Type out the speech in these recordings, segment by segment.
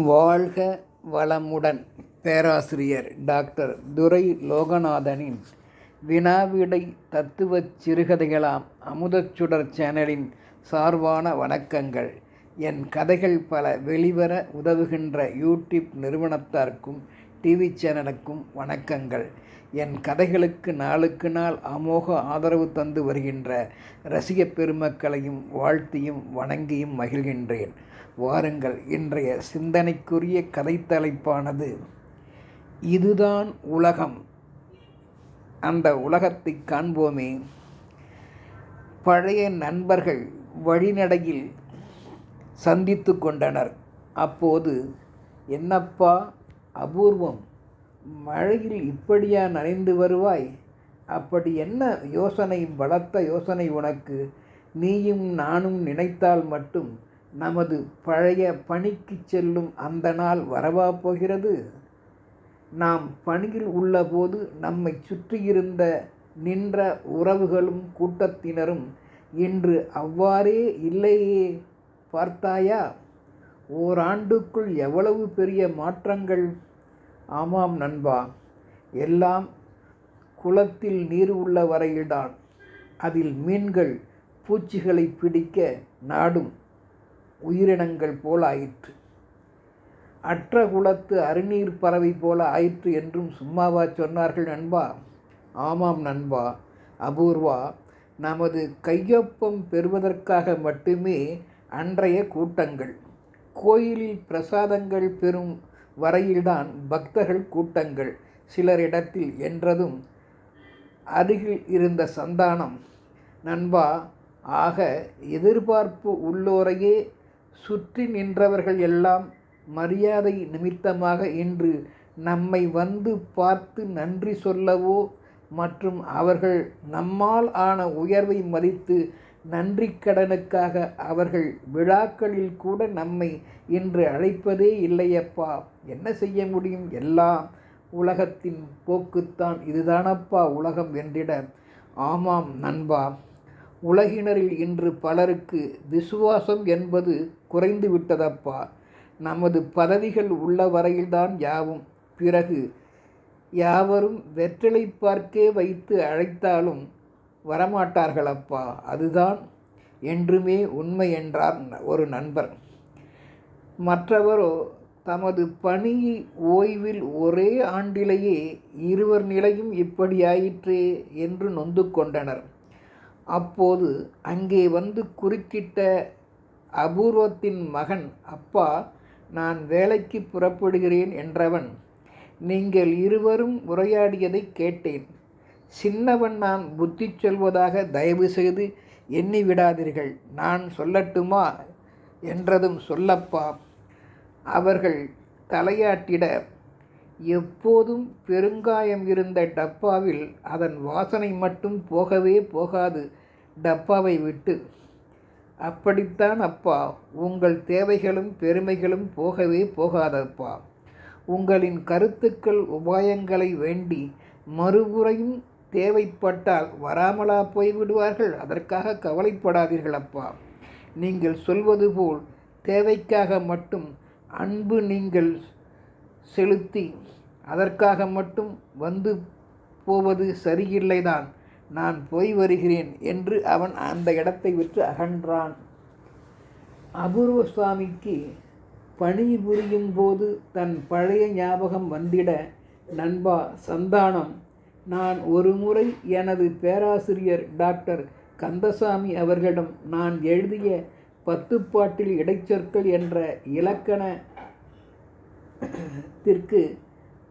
வாழ்க வளமுடன்! பேராசிரியர் டாக்டர் துரை லோகநாதனின் வினாவிடை தத்துவச் சிறுகதைகளாம் அமுதச்சுடர் சேனலின் சார்பான வணக்கங்கள். என் கதைகள் பல வெளிவர உதவுகின்ற யூடியூப் நிறுவனத்தாருக்கும் டிவி சேனலுக்கும் வணக்கங்கள். என் கதைகளுக்கு நாளுக்கு நாள் அமோக ஆதரவு தந்து வருகின்ற ரசிகப் பெருமக்களையும் வாழ்த்தியும் வணங்கியும் மகிழ்கின்றேன். வாருங்கள், இன்றைய சிந்தனைக்குரிய கதை தலைப்பானது இதுதான் உலகம். அந்த உலகத்தை காண்போமே. பழைய நண்பர்கள் வழிநடையில் சந்தித்து கொண்டனர். அப்போது, என்னப்பா அபூர்வம், மழையில் இப்படியா நனைந்து வருவாய்? அப்படி என்ன யோசனை, பலத்த யோசனை உனக்கு? நீயும் நானும் நினைத்தால் மட்டும் நமது பழைய பணிக்கு செல்லும் அந்த நாள் வரவா போகிறது? நாம் பணியில் உள்ளபோது நம்மை சுற்றியிருந்த நின்ற உறவுகளும் கூட்டத்தினரும் இன்று அவ்வாறே இல்லையே, பார்த்தாயா? ஓராண்டுக்குள் எவ்வளவு பெரிய மாற்றங்கள்! ஆமாம் நண்பா, எல்லாம் குளத்தில் நீர் உள்ள வரையில்தான். அதில் மீன்கள் பூச்சிகளை பிடிக்க நாடும் உயிரினங்கள் போல் ஆயிற்று. அற்ற குளத்து அருநீர் பறவை போல ஆயிற்று என்றும் சும்மாவா சொன்னார்கள் நண்பா? ஆமாம் நண்பா. அபூர்வா, நமது கையொப்பம் பெறுவதற்காக மட்டுமே அன்றைய கூட்டங்கள். கோயிலில் பிரசாதங்கள் பெறும் வரையில்தான் பக்தர்கள் கூட்டங்கள். சிலரிடத்தில் என்றதும் அருகில் இருந்த சந்தானம், நண்பா, ஆக எதிர்பார்ப்பு உள்ளோரையே சுற்றி நின்றவர்கள் எல்லாம் மரியாதை நிமித்தமாக இன்று நம்மை வந்து பார்த்து நன்றி சொல்லவோ மற்றும் அவர்கள் நம்மால் ஆன உயர்வை மதித்து நன்றி கடனுக்காக அவர்கள் விழாக்களில் கூட நம்மை இன்று அழைப்பதே இல்லையப்பா. என்ன செய்ய முடியும்? எல்லாம் உலகத்தின் போக்குத்தான். இதுதானப்பா உலகம் என்றிட, ஆமாம் நண்பா, உலகினரில் இன்று பலருக்கு விசுவாசம் என்பது குறைந்து விட்டதப்பா. நமது பதவிகள் உள்ள வரையில்தான் யாவும். பிறகு யாவரும் வெற்றிலை பார்க்கே வைத்து அழைத்தாலும் வரமாட்டார்களப்பா. அதுதான் என்றுமே உண்மை என்றார் ஒரு நண்பர். மற்றவரோ தமது பணி ஓய்வில் ஒரே ஆண்டிலேயே இருவர் நிலையும் இப்படியாயிற்றே என்று நொந்து கொண்டனர். அப்போது அங்கே வந்து குறுக்கிட்ட அபூர்வத்தின் மகன், அப்பா, நான் வேலைக்கு புறப்படுகிறேன் என்றவன், நீங்கள் இருவரும் உரையாடியதை கேட்டேன். சின்னவன் நான் புத்தி சொல்வதாக தயவு செய்து எண்ணிவிடாதீர்கள். நான் சொல்லட்டுமா என்றதும், சொல்லப்பா. அவர்கள் தலையாட்டிட, எப்போதும் பெருங்காயம் இருந்த டப்பாவில் அதன் வாசனை மட்டும் போகவே போகாது டப்பாவை விட்டு. அப்படித்தான் அப்பா, உங்கள் தேவைகளும் பெருமைகளும் போகவே போகாதப்பா. உங்களின் கருத்துக்கள் உபாயங்களை வேண்டி மறுபுறையும் தேவைப்பட்டால் வராமலா போய்விடுவார்கள்? அதற்காக கவலைப்படாதீர்கள் அப்பா. நீங்கள் சொல்வது போல் தேவைக்காக மட்டும் அன்பு நீங்கள் செலுத்தி அதற்காக மட்டும் வந்து போவது சரியில்லைதான். நான் போய் வருகிறேன் என்று அவன் அந்த இடத்தை விட்டு அகன்றான். அபூர்வசுவாமிக்கு பணிபுரியும் போது தன் பழைய ஞாபகம் வந்திட, நண்பா சந்தானம், நான் ஒருமுறை எனது பேராசிரியர் டாக்டர் கந்தசாமி அவர்களிடம் நான் எழுதிய 10 பாட்டில் இடைச்சொற்கள் என்ற இலக்கணத்திற்கு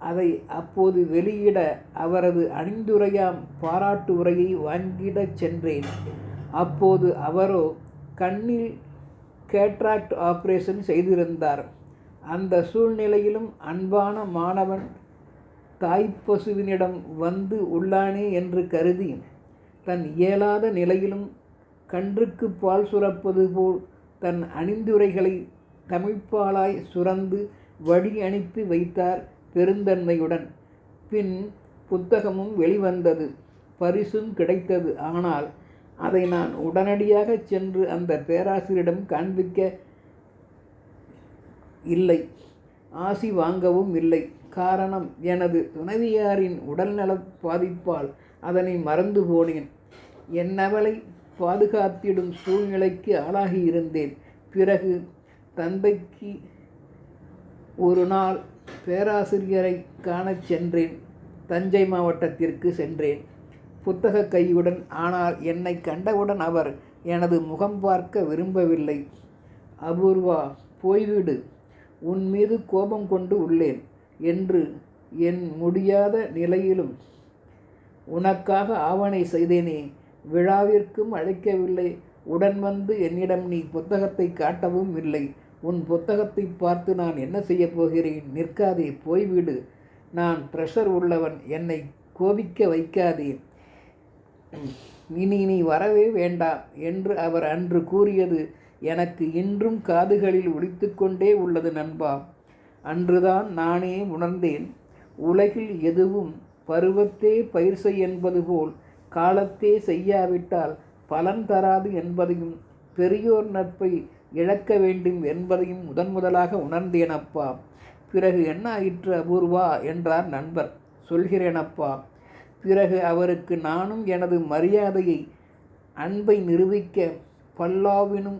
அதை அப்போது வெளியிட அவரது அணிந்துரையாம் பாராட்டு உரையை வாங்கிடச் சென்றேன். அப்போது அவரோ கண்ணில் கேட்ராக்ட் ஆப்ரேஷன் செய்திருந்தார். அந்த சூழ்நிலையிலும் அன்பான மாணவன் தாய்ப்பசுவினிடம் வந்து உள்ளானே என்று கருதி, தன் இயலாத நிலையிலும் கன்றுக்கு பால் சுரப்பது போல் தன் அணிந்துரைகளை தமிழ்ப்பாலாய் சுரந்து வழி அனுப்பி வைத்தார் பெருந்தன்மையுடன். பின் புத்தகமும் வெளிவந்தது, பரிசும் கிடைத்தது. ஆனால் அதை நான் உடனடியாக சென்று அந்த பேராசிரியரிடம் காண்பிக்க இல்லை. ஆசி வாங்கவும் இல்லை. காரணம், எனது துணைவியாரின் உடல்நல பாதிப்பால் அதனை மறந்து போனேன். என்னவளை பாதுகாத்திடும் சூழ்நிலைக்கு ஆளாகியிருந்தேன். பிறகு தந்தைக்கு ஒரு நாள் பேராசிரியரை காணச் சென்றேன். தஞ்சை மாவட்டத்திற்கு சென்றேன், புத்தக கையுடன். ஆனால் என்னை கண்டவுடன் அவர் எனது முகம் பார்க்க விரும்பவில்லை. அபூர்வா, போய்விடு, உன் மீது கோபம் கொண்டு உள்ளேன் என்று என் முடியாத நிலையிலும் உனக்காக ஆவணை செய்தேனே, விழாவிற்கும் அழைக்கவில்லை. உடன் வந்து என்னிடம் நீ புத்தகத்தை காட்டவும் இல்லை. உன் புத்தகத்தை பார்த்து நான் என்ன செய்யப் போகிறேன்? நிற்காதே, போய்விடு. நான் ப்ரெஷர் உள்ளவன், என்னை கோபிக்க வைக்காதே. இனி நீ வரவே வேண்டாம் என்று அவர் அன்று கூறியது எனக்கு இன்றும் காதுகளில் ஒலித்து கொண்டே உள்ளது நண்பா. அன்றுதான் நானே உணர்ந்தேன், உலகில் எதுவும் பருவத்தே பயிர் செய் என்பது போல் காலத்தே செய்யாவிட்டால் பலன் தராது என்பதையும், பெரியோர் நட்பை இழக்க வேண்டும் என்பதையும் முதலாக உணர்ந்தேன் அப்பா. பிறகு என்ன ஆயிற்று அபூர்வா என்றார் நண்பர். சொல்கிறேனப்பா. பிறகு அவருக்கு நானும் எனது மரியாதையை, அன்பை நிரூபிக்க பல்லாவினும்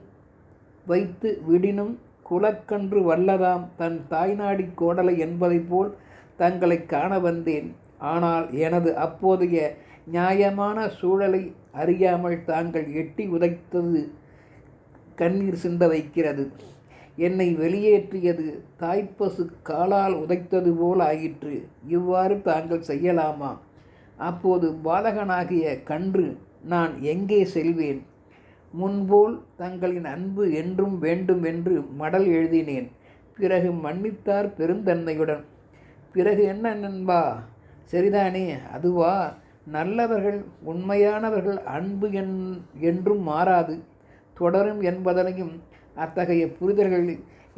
வைத்து விடினும் குலக்கன்று வல்லதாம் தன் தாய்நாடி கோடலை என்பதை போல் தங்களை காண வந்தேன். ஆனால் எனது அப்போதைய நியாயமான சூழலை அறியாமல் தாங்கள் எட்டி உதைத்தது கண்ணீர் சிந்த வைக்கிறது. என்னை வெளியேற்றியது தாய்ப்பசு காலால் உதைத்தது போல் ஆயிற்று. இவ்வாறு தாங்கள் செய்யலாமா? அப்போது பாலகனாகிய கன்று நான் எங்கே செல்வேன்? முன்போல் தங்களின் அன்பு என்றும் வேண்டும் என்று மடல் எழுதினேன். பிறகு மன்னித்தார் பெருந்தன்மையுடன். பிறகு என்ன நண்பா? சரிதானே, அதுவா? நல்லவர்கள், உண்மையானவர்கள் அன்பு என்றும் மாறாது, தொடரும் என்பதனையும் அத்தகைய புரிதல்கள்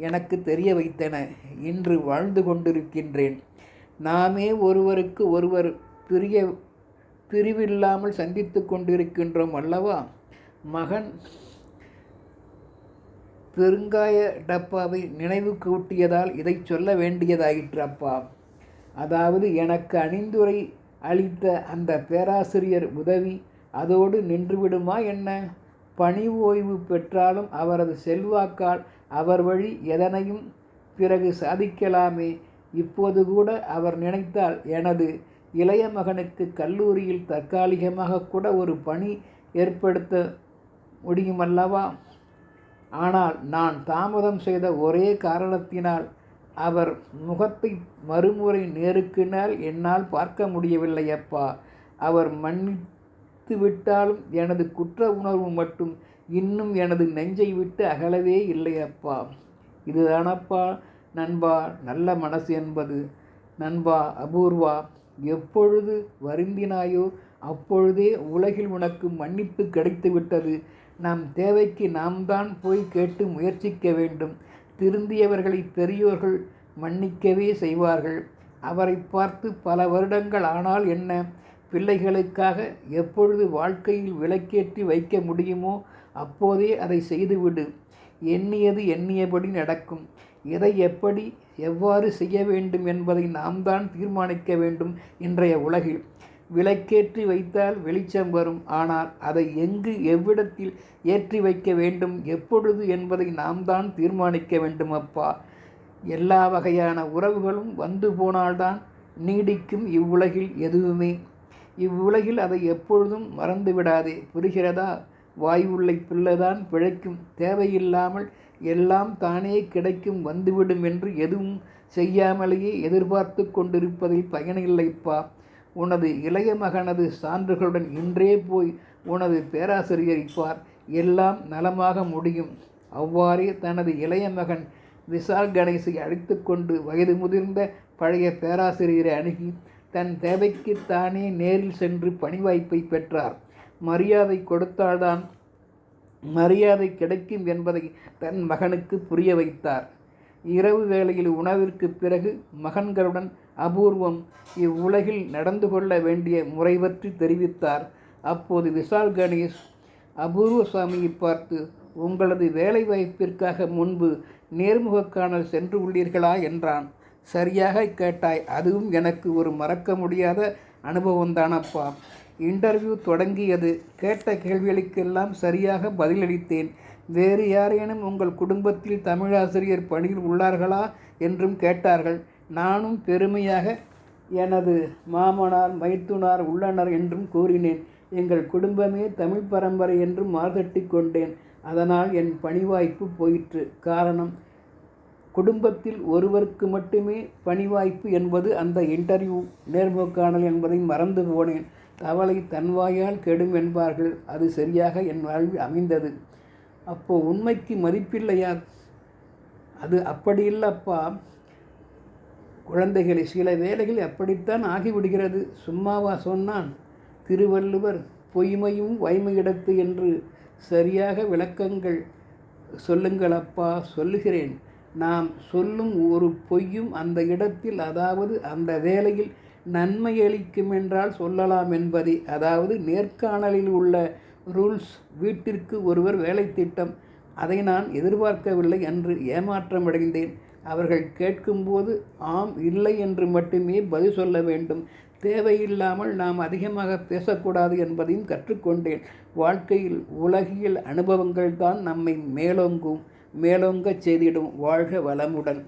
எனக்கு தெரிய வைத்தன. இன்று வாழ்ந்து கொண்டிருக்கின்றேன். நாமே ஒருவருக்கு ஒருவர் பிரிவில்லாமல் சந்தித்து கொண்டிருக்கின்றோம் அல்லவா? மகன் பெருங்காய டப்பாவை நினைவு கூட்டியதால் இதை சொல்ல வேண்டியதாயிற்று அப்பா. அதாவது எனக்கு அணிந்துரை அளித்த அந்த பேராசிரியர் உதவி அதோடு நின்றுவிடுமா என்ன? பணி ஓய்வு பெற்றாலும் அவரது செல்வாக்கால் அவர் வழி எதனையும் பிறகு சாதிக்கலாமே. இப்போது கூட அவர் நினைத்தால் எனது இளைய மகனுக்கு கல்லூரியில் தற்காலிகமாக கூட ஒரு பணி ஏற்படுத்த முடியுமல்லவா? ஆனால் நான் தாமதம் செய்த ஒரே காரணத்தினால் அவர் முகத்தை மறுமுறை நேருக்கு நேர் என்னால் பார்க்க முடியவில்லை அப்பா. அவர் மன்னித்து விட்டாலும் எனது குற்ற உணர்வு மட்டும் இன்னும் எனது நெஞ்சை விட்டு அகலவே இல்லை அப்பா. இதுதானப்பா நண்பா நல்ல மனசு என்பது. நண்பா அபூர்வா, எப்பொழுது வருந்தினாயோ அப்பொழுதே உலகில் உனக்கு மன்னிப்பு கிடைத்து விட்டது. நம் தேவைக்கு நாம் தான் போய் கேட்டு முயற்சிக்க வேண்டும். திருந்தியவர்களை பெரியோர்கள் மன்னிக்கவே செய்வார்கள். அவரை பார்த்து பல வருடங்கள் ஆனால் என்ன? பிள்ளைகளுக்காக எப்பொழுது வாழ்க்கையில் விளக்கேற்றி வைக்க முடியுமோ அப்போதே அதை செய்துவிடு. எண்ணியது எண்ணியபடி நடக்கும். எதை எப்படி எவ்வாறு செய்ய வேண்டும் என்பதை நாம் தான் தீர்மானிக்க வேண்டும். இன்றைய உலகில் விளக்கேற்றி வைத்தால் வெளிச்சம் வரும். ஆனால் அதை எங்கு எவ்விடத்தில் ஏற்றி வைக்க வேண்டும், எப்பொழுது என்பதை நாம் தான் தீர்மானிக்க வேண்டும் அப்பா. எல்லா வகையான உறவுகளும் வந்து போனால்தான் நீடிக்கும் இவ்வுலகில் எதுவுமே. இவ்வுலகில் அதை எப்பொழுதும் மறந்துவிடாதே. புரிகிறதா? வாயுள்ளை பிள்ளைதான் பிழைக்கும். தேவையில்லாமல் எல்லாம் தானே கிடைக்கும் வந்துவிடும் என்று எதுவும் செய்யாமலேயே எதிர்பார்த்து கொண்டிருப்பதில் பயனில்லைப்பா. உனது இளைய மகனது சான்றுகளுடன் இன்றே போய் உனது பேராசிரியரை பார். எல்லாம் நலமாக முடியும். அவ்வாறே தனது இளைய மகன் விசால் கணேசை அழைத்து கொண்டு வயது முதிர்ந்த பழைய பேராசிரியரை அணுகி தன் தேவைக்கு தானே நேரில் சென்று பணி வாய்ப்பை பெற்றார். மரியாதை கொடுத்தால்தான் மரியாதை கிடைக்கும் என்பதை தன் மகனுக்கு புரிய வைத்தார். இரவு வேளையில் உணவிற்கு பிறகு மகன்களுடன் அபூர்வம் இவ்வுலகில் நடந்து கொள்ள வேண்டிய முறை பற்றி தெரிவித்தார். அப்போது விசால் கணேஷ் அபூர்வ சுவாமியை பார்த்து, உங்களது வேலை வாய்ப்பிற்காக முன்பு நேர்முகக்காணல் சென்று உள்ளீர்களா என்றான். சரியாக கேட்டாய், அதுவும் எனக்கு ஒரு மறக்க முடியாத அனுபவம்தானப்பா. இன்டர்வியூ தொடங்கியது. கேட்ட கேள்விகளுக்கெல்லாம் சரியாக பதிலளித்தேன். வேறு யாரேனும் உங்கள் குடும்பத்தில் தமிழாசிரியர் பணியில் உள்ளார்களா என்றும் கேட்டார்கள். நானும் பெருமையாக எனது மாமனார் மைத்துனார் உள்ளனர் என்றும் கூறினேன். எங்கள் குடும்பமே தமிழ் பரம்பரை என்றும் மார்தட்டி கொண்டேன். அதனால் என் பணி வாய்ப்பு போயிற்று. காரணம், குடும்பத்தில் ஒருவருக்கு மட்டுமே பணி வாய்ப்பு என்பது அந்த இன்டர்வியூ நேர்முகக்காணல் என்பதை மறந்து போனேன். தவளை தன்வாயால் கெடும் என்பார்கள். அது சரியாக என் வாழ்வில் அமைந்தது. அப்போ உண்மைக்கு மதிப்பில்லையா? அது அப்படி இல்லப்பா குழந்தைகளை, சில வேளைகள் அப்படித்தான் ஆகிவிடுகிறது. சும்மாவா சொன்னான் திருவள்ளுவர்? பொய்மையும் வாய்மையிடத்து என்று. சரியாக விளக்கங்கள் சொல்லுங்களப்பா. சொல்லுகிறேன். நாம் சொல்லும் ஒரு பொய்யும் அந்த இடத்தில், அதாவது அந்த வேளையில் நன்மை அளிக்கும் என்றால் சொல்லலாம் என்பதே. அதாவது நேர்காணலில் உள்ள ரூல்ஸ். வீட்டிற்கு ஒருவர் வேலை திட்டம். அதை நான் எதிர்பார்க்கவில்லை என்று ஏமாற்றமடைந்தேன். அவர்கள் கேட்கும்போது ஆம் இல்லை என்று மட்டுமே பதில் சொல்ல வேண்டும். தேவையில்லாமல் நாம் அதிகமாக பேசக்கூடாது என்பதையும் கற்றுக்கொண்டேன். வாழ்க்கையில் உலகியல் அனுபவங்கள் தான் நம்மை மேலோங்கச் செய்திடும். வாழ்க வளமுடன்.